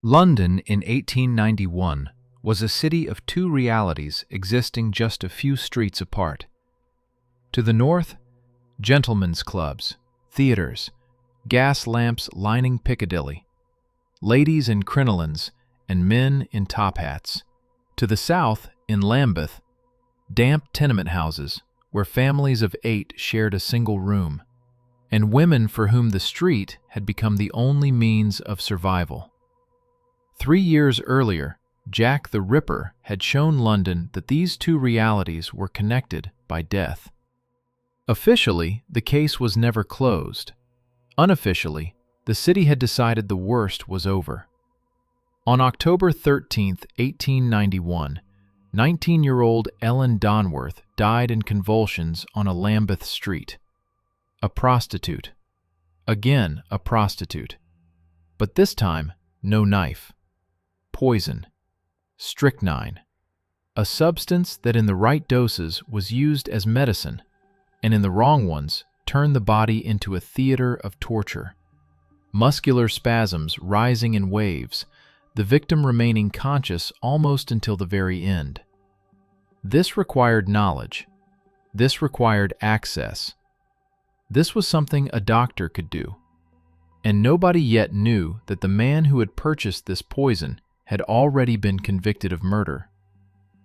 London in 1891 was a city of two realities existing just a few streets apart. To the north, gentlemen's clubs, theaters, gas lamps lining Piccadilly, ladies in crinolines and men in top hats. To the south, in Lambeth, damp tenement houses where families of 8 shared a single room, and women for whom the street had become the only means of survival. 3 years earlier, Jack the Ripper had shown London that these two realities were connected by death. Officially, the case was never closed. Unofficially, the city had decided the worst was over. On October 13, 1891, 19-year-old Ellen Donworth died in convulsions on a Lambeth street. A prostitute. Again, a prostitute. But this time, no knife. Poison. Strychnine. A substance that in the right doses was used as medicine, and in the wrong ones turned the body into a theater of torture. Muscular spasms rising in waves, the victim remaining conscious almost until the very end. This required knowledge. This required access. This was something a doctor could do. And nobody yet knew that the man who had purchased this poison had already been convicted of murder,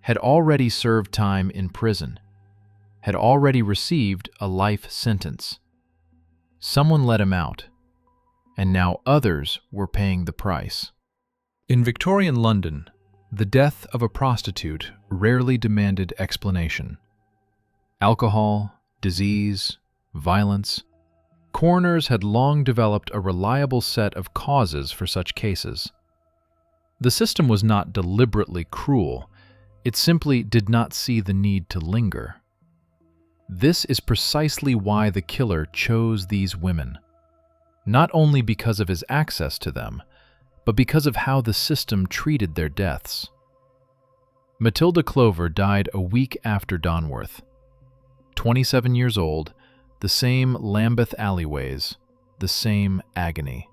had already served time in prison, had already received a life sentence. Someone let him out, and now others were paying the price. In Victorian London, the death of a prostitute rarely demanded explanation. Alcohol, disease, violence. Coroners had long developed a reliable set of causes for such cases. The system was not deliberately cruel, it simply did not see the need to linger. This is precisely why the killer chose these women, not only because of his access to them, but because of how the system treated their deaths. Matilda Clover died a week after Donworth. 27 years old, the same Lambeth alleyways, the same agony.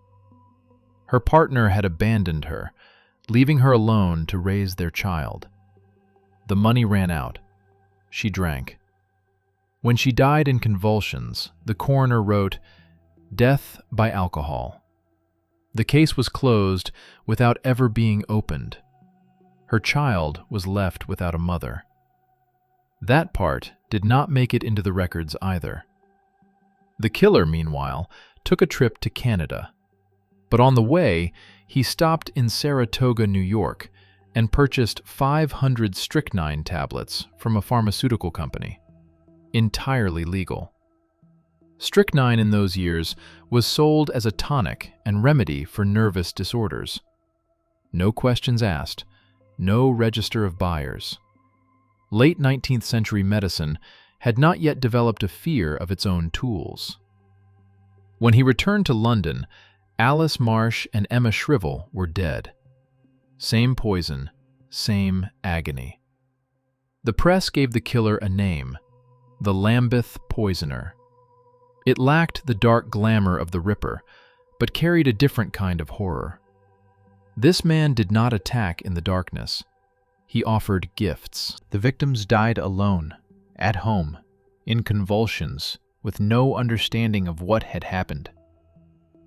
Her partner had abandoned her, leaving her alone to raise their child. The money ran out. She drank. When she died in convulsions, the coroner wrote, "Death by alcohol." The case was closed without ever being opened. Her child was left without a mother. That part did not make it into the records either. The killer, meanwhile, took a trip to Canada. But on the way, he stopped in Saratoga, New York, and purchased 500 strychnine tablets from a pharmaceutical company. Entirely legal. Strychnine in those years was sold as a tonic and remedy for nervous disorders. No questions asked, no register of buyers. Late 19th century medicine had not yet developed a fear of its own tools. When he returned to London, Alice Marsh and Emma Shrivel were dead. Same poison, same agony. The press gave the killer a name, the Lambeth Poisoner. It lacked the dark glamour of the Ripper, but carried a different kind of horror. This man did not attack in the darkness. He offered gifts. The victims died alone, at home, in convulsions, with no understanding of what had happened.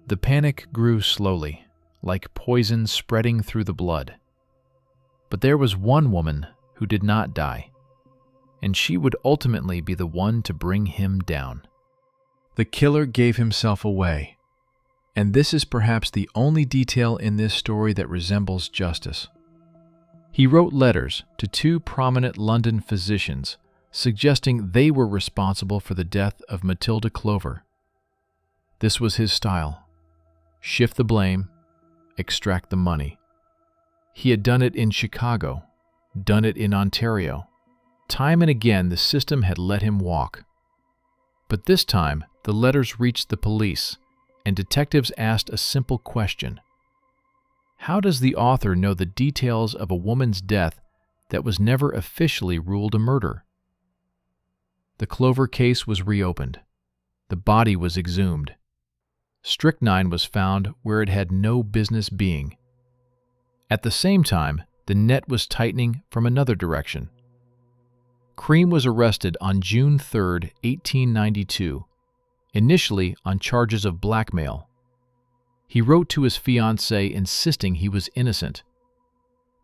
The panic grew slowly, like poison spreading through the blood. But there was one woman who did not die, and she would ultimately be the one to bring him down. The killer gave himself away, and this is perhaps the only detail in this story that resembles justice. He wrote letters to 2 prominent London physicians suggesting they were responsible for the death of Matilda Clover. This was his style. Shift the blame, extract the money. He had done it in Chicago, done it in Ontario. Time and again the system had let him walk. But this time the letters reached the police, and detectives asked a simple question. How does the author know the details of a woman's death that was never officially ruled a murder? The Clover case was reopened. The body was exhumed. Strychnine was found where it had no business being. At the same time, the net was tightening from another direction. Cream was arrested on June 3, 1892, initially on charges of blackmail. He wrote to his fiancée insisting he was innocent,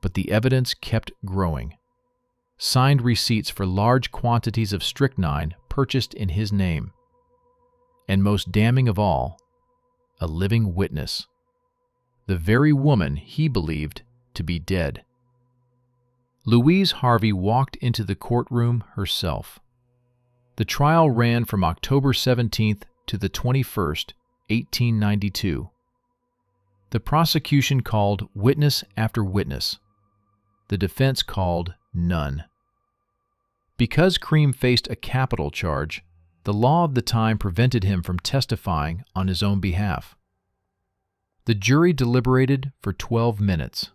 but the evidence kept growing. Signed receipts for large quantities of strychnine purchased in his name. And most damning of all, a living witness. The very woman he believed to be dead. Louise Harvey walked into the courtroom herself. The trial ran from October 17th to the 21st, 1892. The prosecution called witness after witness. The defense called none. Because Cream faced a capital charge, the law of the time prevented him from testifying on his own behalf. The jury deliberated for 12 minutes.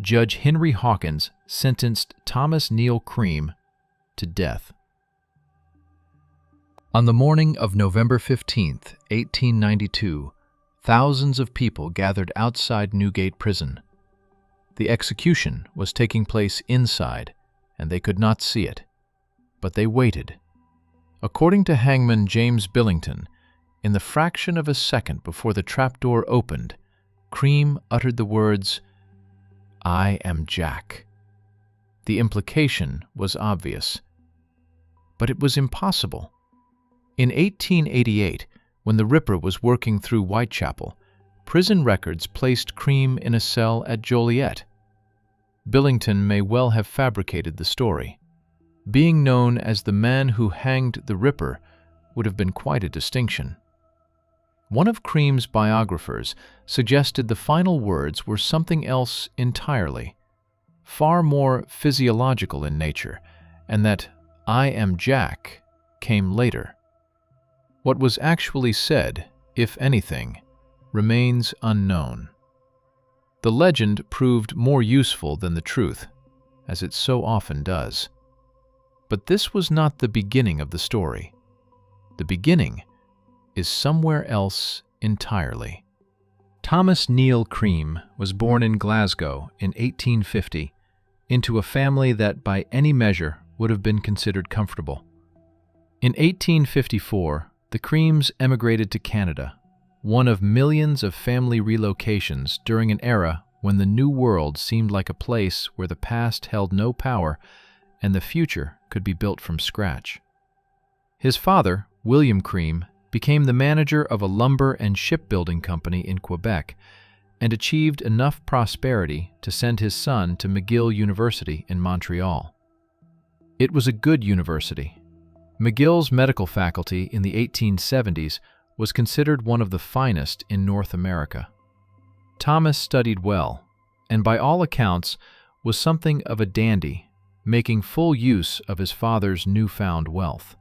Judge Henry Hawkins sentenced Thomas Neill Cream to death. On the morning of November 15, 1892, thousands of people gathered outside Newgate Prison. The execution was taking place inside, and they could not see it, but they waited. According to hangman James Billington, in the fraction of a second before the trapdoor opened, Cream uttered the words, "I am Jack." The implication was obvious, but it was impossible. In 1888, when the Ripper was working through Whitechapel, prison records placed Cream in a cell at Joliet. Billington may well have fabricated the story. Being known as the man who hanged the Ripper would have been quite a distinction. One of Cream's biographers suggested the final words were something else entirely, far more physiological in nature, and that "I am Jack" came later. What was actually said, if anything, remains unknown. The legend proved more useful than the truth, as it so often does. But this was not the beginning of the story. The beginning is somewhere else entirely. Thomas Neill Cream was born in Glasgow in 1850 into a family that by any measure would have been considered comfortable. In 1854, the Creams emigrated to Canada, one of millions of family relocations during an era when the New World seemed like a place where the past held no power and the future could be built from scratch. His father, William Cream, became the manager of a lumber and shipbuilding company in Quebec and achieved enough prosperity to send his son to McGill University in Montreal. It was a good university. McGill's medical faculty in the 1870s was considered one of the finest in North America. Thomas studied well, and by all accounts was something of a dandy, making full use of his father's newfound wealth.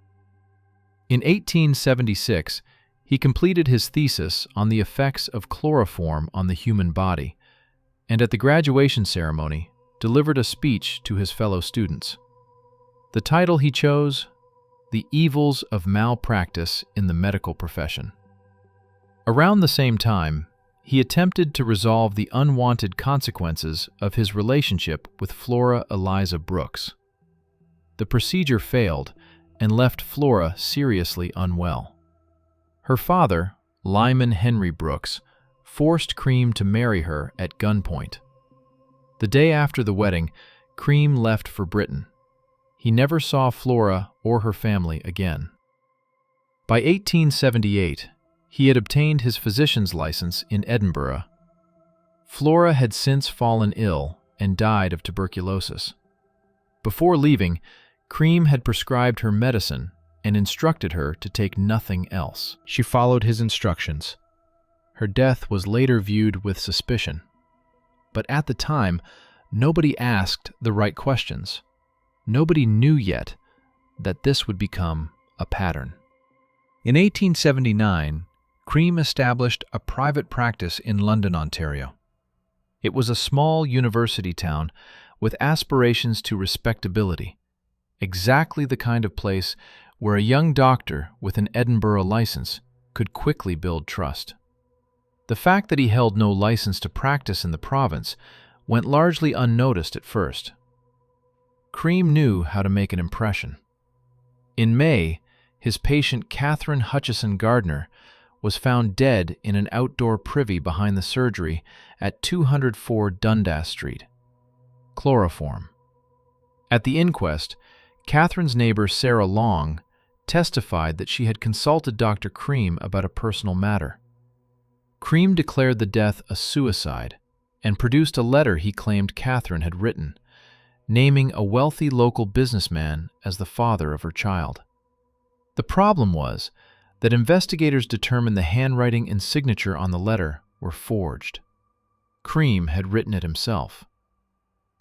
In 1876, he completed his thesis on the effects of chloroform on the human body, and at the graduation ceremony delivered a speech to his fellow students. The title he chose, "The Evils of Malpractice in the Medical Profession." Around the same time, he attempted to resolve the unwanted consequences of his relationship with Flora Eliza Brooks. The procedure failed and left Flora seriously unwell. Her father, Lyman Henry Brooks, forced Cream to marry her at gunpoint. The day after the wedding, Cream left for Britain. He never saw Flora or her family again. By 1878, he had obtained his physician's license in Edinburgh. Flora had since fallen ill and died of tuberculosis. Before leaving, Cream had prescribed her medicine and instructed her to take nothing else. She followed his instructions. Her death was later viewed with suspicion. But at the time, nobody asked the right questions. Nobody knew yet that this would become a pattern. In 1879, Cream established a private practice in London, Ontario. It was a small university town with aspirations to respectability, exactly the kind of place where a young doctor with an Edinburgh license could quickly build trust. The fact that he held no license to practice in the province went largely unnoticed at first. Cream knew how to make an impression. In May, his patient Catherine Hutchison Gardner was found dead in an outdoor privy behind the surgery at 204 Dundas Street. Chloroform. At the inquest, Catherine's neighbor Sarah Long testified that she had consulted Dr. Cream about a personal matter. Cream declared the death a suicide and produced a letter he claimed Catherine had written, naming a wealthy local businessman as the father of her child. The problem was that investigators determined the handwriting and signature on the letter were forged. Cream had written it himself.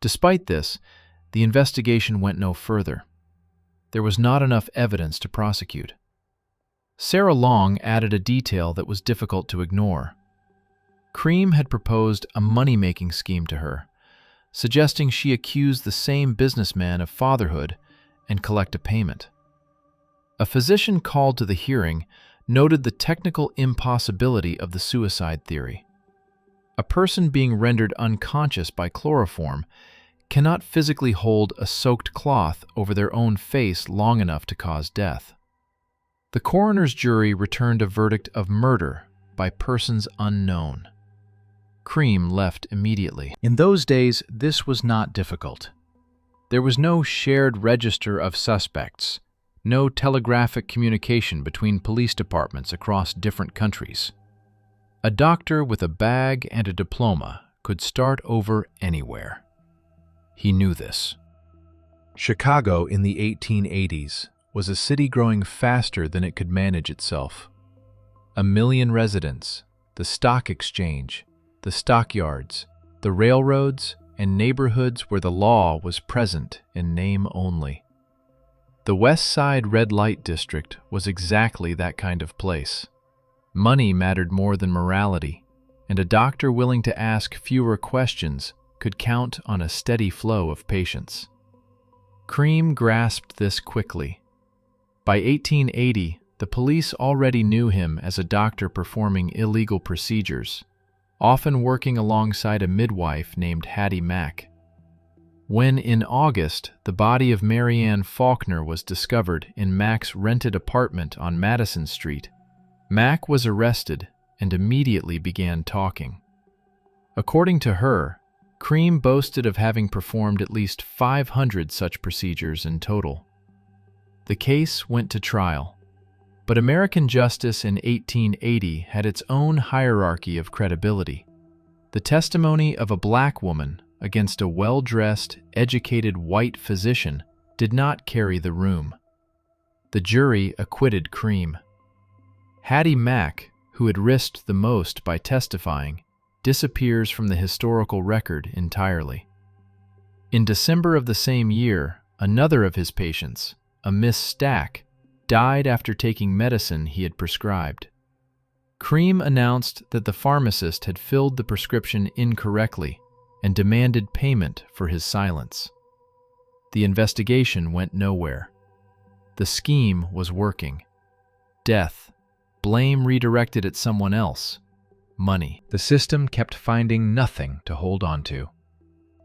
Despite this, the investigation went no further. There was not enough evidence to prosecute. Sarah Long added a detail that was difficult to ignore. Cream had proposed a money-making scheme to her, suggesting she accuse the same businessman of fatherhood and collect a payment. A physician called to the hearing noted the technical impossibility of the suicide theory. A person being rendered unconscious by chloroform cannot physically hold a soaked cloth over their own face long enough to cause death. The coroner's jury returned a verdict of murder by persons unknown. Cream left immediately. In those days, this was not difficult. There was no shared register of suspects, no telegraphic communication between police departments across different countries. A doctor with a bag and a diploma could start over anywhere. He knew this. Chicago in the 1880s was a city growing faster than it could manage itself. 1 million residents, the stock exchange, the stockyards, the railroads, and neighborhoods where the law was present in name only. The West Side Red Light District was exactly that kind of place. Money mattered more than morality, and a doctor willing to ask fewer questions could count on a steady flow of patients. Cream grasped this quickly. By 1880, the police already knew him as a doctor performing illegal procedures, often working alongside a midwife named Hattie Mack. When, in August, the body of Marianne Faulkner was discovered in Mack's rented apartment on Madison Street, Mack was arrested and immediately began talking. According to her, Cream boasted of having performed at least 500 such procedures in total. The case went to trial, but American justice in 1880 had its own hierarchy of credibility. The testimony of a black woman against a well-dressed, educated white physician did not carry the room. The jury acquitted Cream. Hattie Mack, who had risked the most by testifying, disappears from the historical record entirely. In December of the same year, another of his patients, a Miss Stack, died after taking medicine he had prescribed. Cream announced that the pharmacist had filled the prescription incorrectly and demanded payment for his silence. The investigation went nowhere. The scheme was working. Death, blame redirected at someone else, money. The system kept finding nothing to hold on to.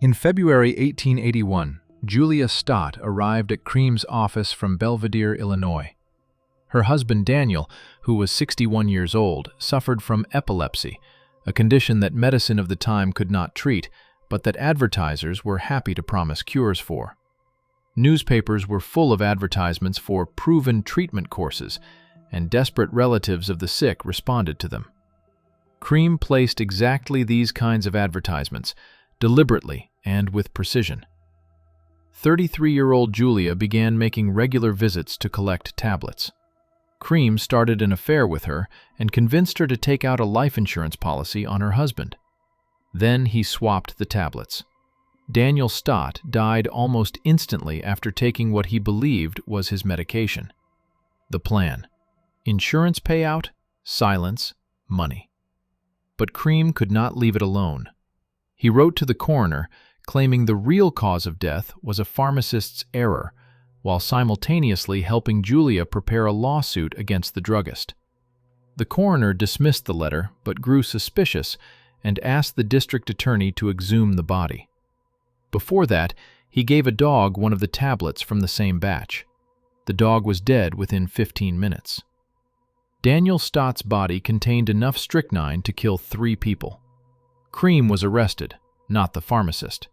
In February 1881, Julia Stott arrived at Cream's office from Belvidere, Illinois. Her husband Daniel, who was 61 years old, suffered from epilepsy, a condition that medicine of the time could not treat, but that advertisers were happy to promise cures for. Newspapers were full of advertisements for proven treatment courses, and desperate relatives of the sick responded to them. Cream placed exactly these kinds of advertisements, deliberately and with precision. 33-year-old Julia began making regular visits to collect tablets. Cream started an affair with her and convinced her to take out a life insurance policy on her husband. Then he swapped the tablets. Daniel Stott died almost instantly after taking what he believed was his medication. The plan: insurance payout, silence, money. But Cream could not leave it alone. He wrote to the coroner, claiming the real cause of death was a pharmacist's error, while simultaneously helping Julia prepare a lawsuit against the druggist. The coroner dismissed the letter but grew suspicious and asked the district attorney to exhume the body. Before that, he gave a dog one of the tablets from the same batch. The dog was dead within 15 minutes. Daniel Stott's body contained enough strychnine to kill 3 people. Cream was arrested, not the pharmacist.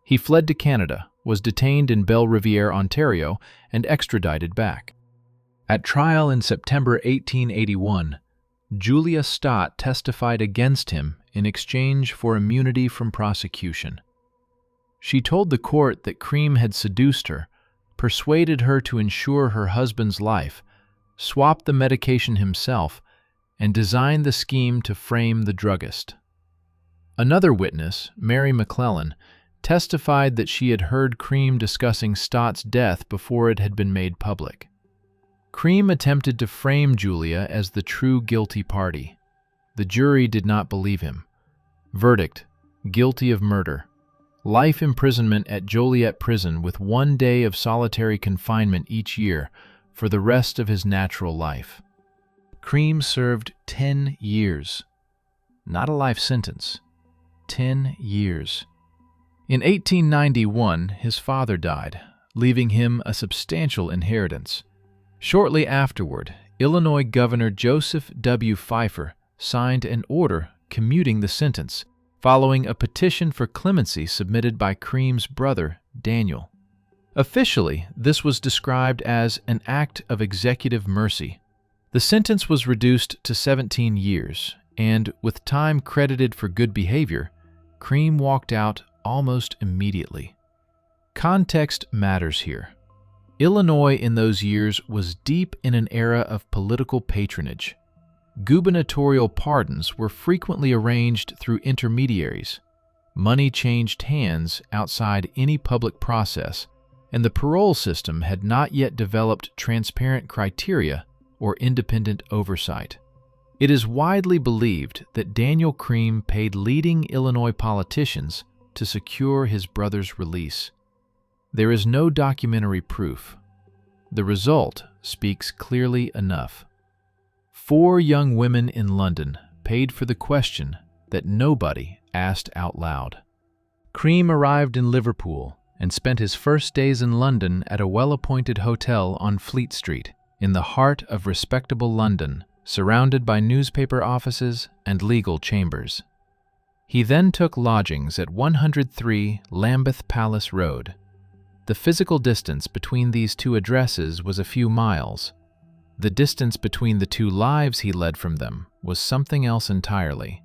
He fled to Canada, was detained in Belle Riviere, Ontario, and extradited back. At trial in September 1881, Julia Stott testified against him in exchange for immunity from prosecution. She told the court that Cream had seduced her, persuaded her to ensure her husband's life, swapped the medication himself, and designed the scheme to frame the druggist. Another witness, Mary McClellan, testified that she had heard Cream discussing Stott's death before it had been made public. Cream attempted to frame Julia as the true guilty party. The jury did not believe him. Verdict: guilty of murder. Life imprisonment at Joliet Prison with 1 day of solitary confinement each year for the rest of his natural life. Cream served 10 years. Not a life sentence. 10 years. In 1891, his father died, leaving him a substantial inheritance. Shortly afterward, Illinois Governor Joseph W. Pfeiffer signed an order commuting the sentence, following a petition for clemency submitted by Cream's brother, Daniel. Officially, this was described as an act of executive mercy. The sentence was reduced to 17 years, and with time credited for good behavior, Cream walked out almost immediately. Context matters here. Illinois in those years was deep in an era of political patronage. Gubernatorial pardons were frequently arranged through intermediaries. Money changed hands outside any public process, and the parole system had not yet developed transparent criteria or independent oversight. It is widely believed that Daniel Cream paid leading Illinois politicians to secure his brother's release. There is no documentary proof. The result speaks clearly enough. 4 young women in London paid for the question that nobody asked out loud. Cream arrived in Liverpool and spent his first days in London at a well-appointed hotel on Fleet Street, in the heart of respectable London, surrounded by newspaper offices and legal chambers. He then took lodgings at 103 Lambeth Palace Road. The physical distance between these 2 addresses was a few miles. The distance between the 2 lives he led from them was something else entirely.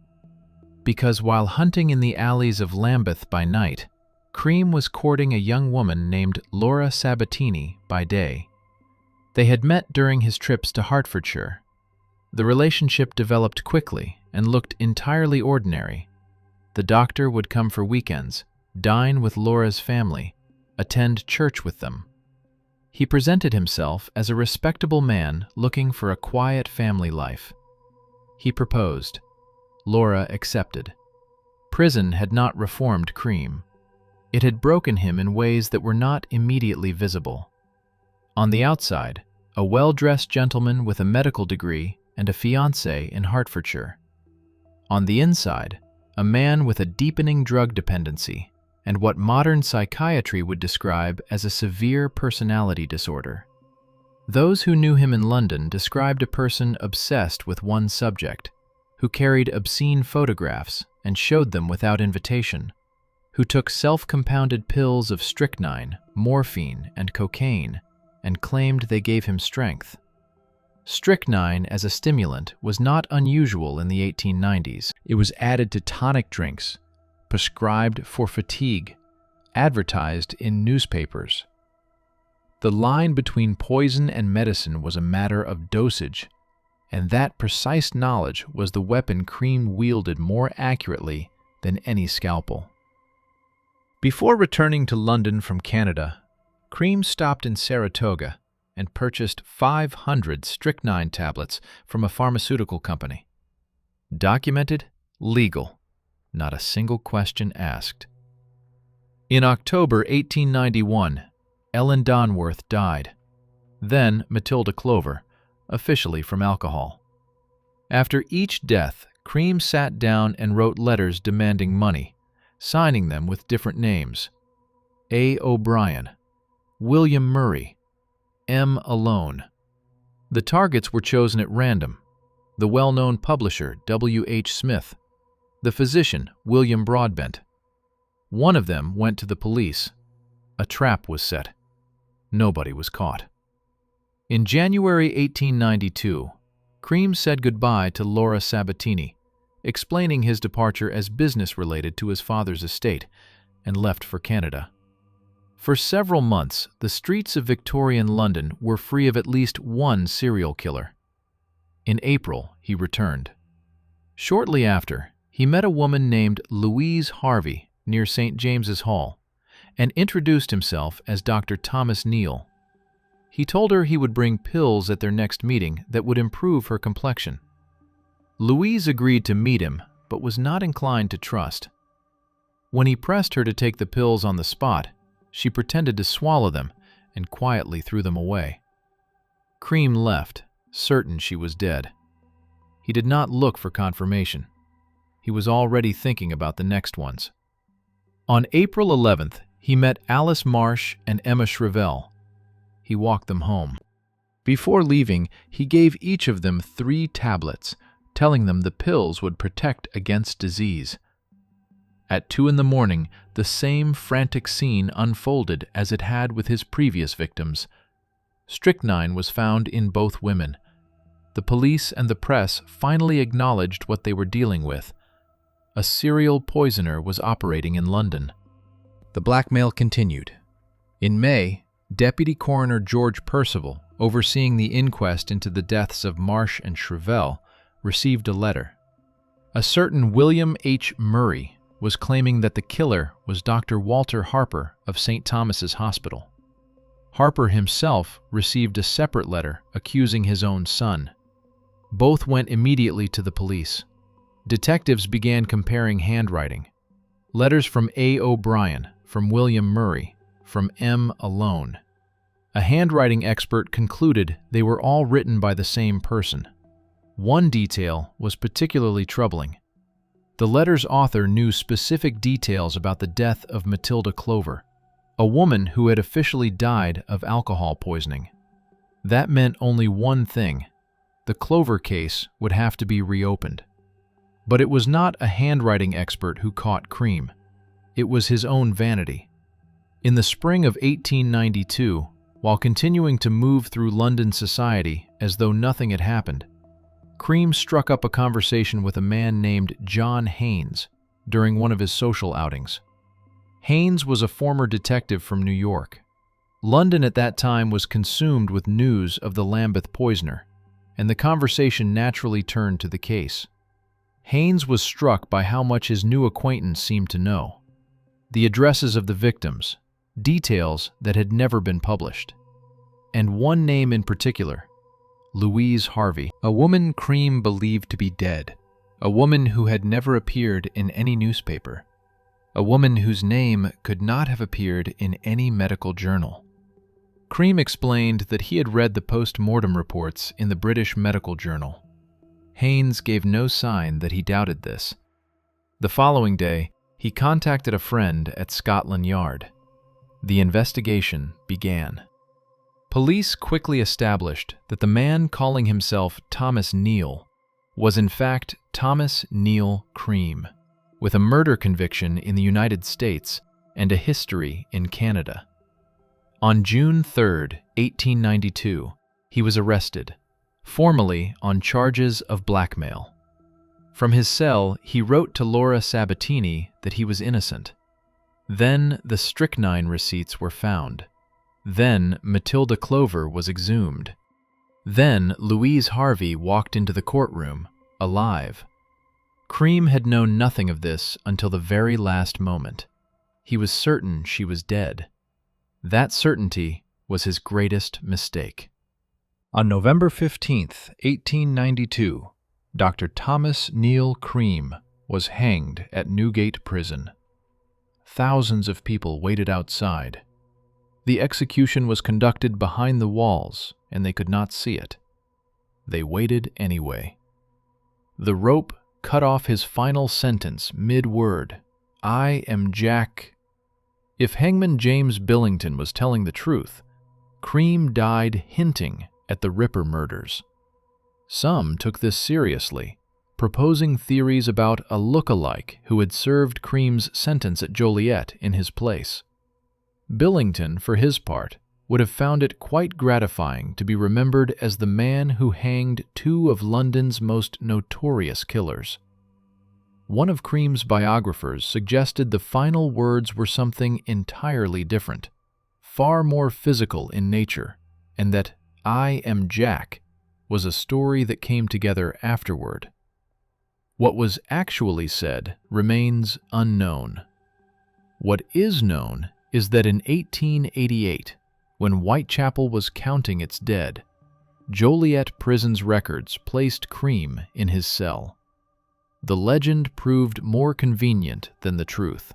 Because while hunting in the alleys of Lambeth by night, Cream was courting a young woman named Laura Sabatini by day. They had met during his trips to Hertfordshire. The relationship developed quickly and looked entirely ordinary. The doctor would come for weekends, dine with Laura's family, attend church with them. He presented himself as a respectable man looking for a quiet family life. He proposed. Laura accepted. Prison had not reformed Cream. It had broken him in ways that were not immediately visible. On the outside, a well-dressed gentleman with a medical degree and a fiancée in Hertfordshire. On the inside, a man with a deepening drug dependency and what modern psychiatry would describe as a severe personality disorder. Those who knew him in London described a person obsessed with one subject, who carried obscene photographs and showed them without invitation, who took self-compounded pills of strychnine, morphine, and cocaine, and claimed they gave him strength. Strychnine as a stimulant was not unusual in the 1890s. It was added to tonic drinks, prescribed for fatigue, advertised in newspapers. The line between poison and medicine was a matter of dosage, and that precise knowledge was the weapon Cream wielded more accurately than any scalpel. Before returning to London from Canada, Cream stopped in Saratoga and purchased 500 strychnine tablets from a pharmaceutical company. Documented, legal, not a single question asked. In October 1891, Ellen Donworth died. Then Matilda Clover, officially from alcohol. After each death, Cream sat down and wrote letters demanding money, signing them with different names: A. O'Brien, William Murray, M. Alone. The targets were chosen at random: the well-known publisher W. H. Smith, the physician William Broadbent. One of them went to the police. A trap was set. Nobody was caught. In January 1892, Cream said goodbye to Laura Sabatini, explaining his departure as business-related to his father's estate, and left for Canada. For several months, the streets of Victorian London were free of at least one serial killer. In April, he returned. Shortly after, he met a woman named Louise Harvey near St. James's Hall and introduced himself as Dr. Thomas Neill. He told her he would bring pills at their next meeting that would improve her complexion. Louise agreed to meet him, but was not inclined to trust. When he pressed her to take the pills on the spot, she pretended to swallow them and quietly threw them away. Cream left, certain she was dead. He did not look for confirmation. He was already thinking about the next ones. On April 11th, he met Alice Marsh and Emma Shrevell. He walked them home. Before leaving, he gave each of them 3 tablets, telling them the pills would protect against disease. At 2 in the morning, the same frantic scene unfolded as it had with his previous victims. Strychnine was found in both women. The police and the press finally acknowledged what they were dealing with. A serial poisoner was operating in London. The blackmail continued. In May, Deputy Coroner George Percival, overseeing the inquest into the deaths of Marsh and Shrevell, received a letter. A certain William H. Murray was claiming that the killer was Dr. Walter Harper of St. Thomas's Hospital. Harper himself received a separate letter accusing his own son. Both went immediately to the police. Detectives began comparing handwriting. Letters from A. O'Brien, from William Murray, from M. Alone. A handwriting expert concluded they were all written by the same person. One detail was particularly troubling. The letter's author knew specific details about the death of Matilda Clover, a woman who had officially died of alcohol poisoning. That meant only one thing: the Clover case would have to be reopened. But it was not a handwriting expert who caught Cream. It was his own vanity. In the spring of 1892, while continuing to move through London society as though nothing had happened, Cream struck up a conversation with a man named John Haynes during one of his social outings. Haynes was a former detective from New York. London at that time was consumed with news of the Lambeth poisoner, and the conversation naturally turned to the case. Haynes was struck by how much his new acquaintance seemed to know. The addresses of the victims, details that had never been published. And one name in particular: Louise Harvey, a woman Cream believed to be dead, a woman who had never appeared in any newspaper, a woman whose name could not have appeared in any medical journal. Cream explained that he had read the post-mortem reports in the British Medical Journal. Haynes gave no sign that he doubted this. The following day, he contacted a friend at Scotland Yard. The investigation began. Police quickly established that the man calling himself Thomas Neill was in fact Thomas Neill Cream, with a murder conviction in the United States and a history in Canada. On June 3, 1892, he was arrested, formally on charges of blackmail. From his cell, he wrote to Laura Sabatini that he was innocent. Then the strychnine receipts were found. Then Matilda Clover was exhumed. Then Louise Harvey walked into the courtroom, alive. Cream had known nothing of this until the very last moment. He was certain she was dead. That certainty was his greatest mistake. On November 15, 1892, Dr. Thomas Neill Cream was hanged at Newgate Prison. Thousands of people waited outside. The execution was conducted behind the walls, and they could not see it. They waited anyway. The rope cut off his final sentence mid-word. "I am Jack." If hangman James Billington was telling the truth, Cream died hinting at the Ripper murders. Some took this seriously, proposing theories about a look-alike who had served Cream's sentence at Joliet in his place. Billington, for his part, would have found it quite gratifying to be remembered as the man who hanged two of London's most notorious killers. One of Cream's biographers suggested the final words were something entirely different, far more physical in nature, and that "I am Jack" was a story that came together afterward. What was actually said remains unknown. What is known is that in 1888, when Whitechapel was counting its dead, Joliet Prison's records placed Cream in his cell. The legend proved more convenient than the truth.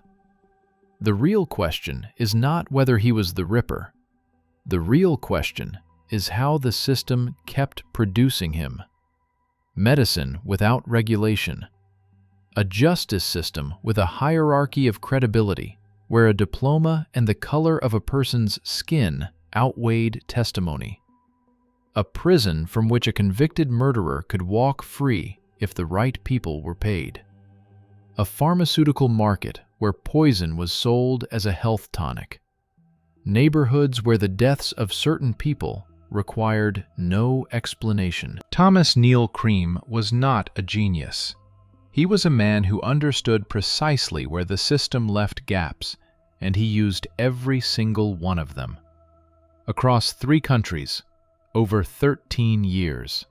The real question is not whether he was the Ripper. The real question is how the system kept producing him. Medicine without regulation. A justice system with a hierarchy of credibility, where a diploma and the color of a person's skin outweighed testimony. A prison from which a convicted murderer could walk free if the right people were paid. A pharmaceutical market where poison was sold as a health tonic. Neighborhoods where the deaths of certain people required no explanation. Thomas Neill Cream was not a genius. He was a man who understood precisely where the system left gaps, and he used every single one of them. Across 3 countries, over 13 years.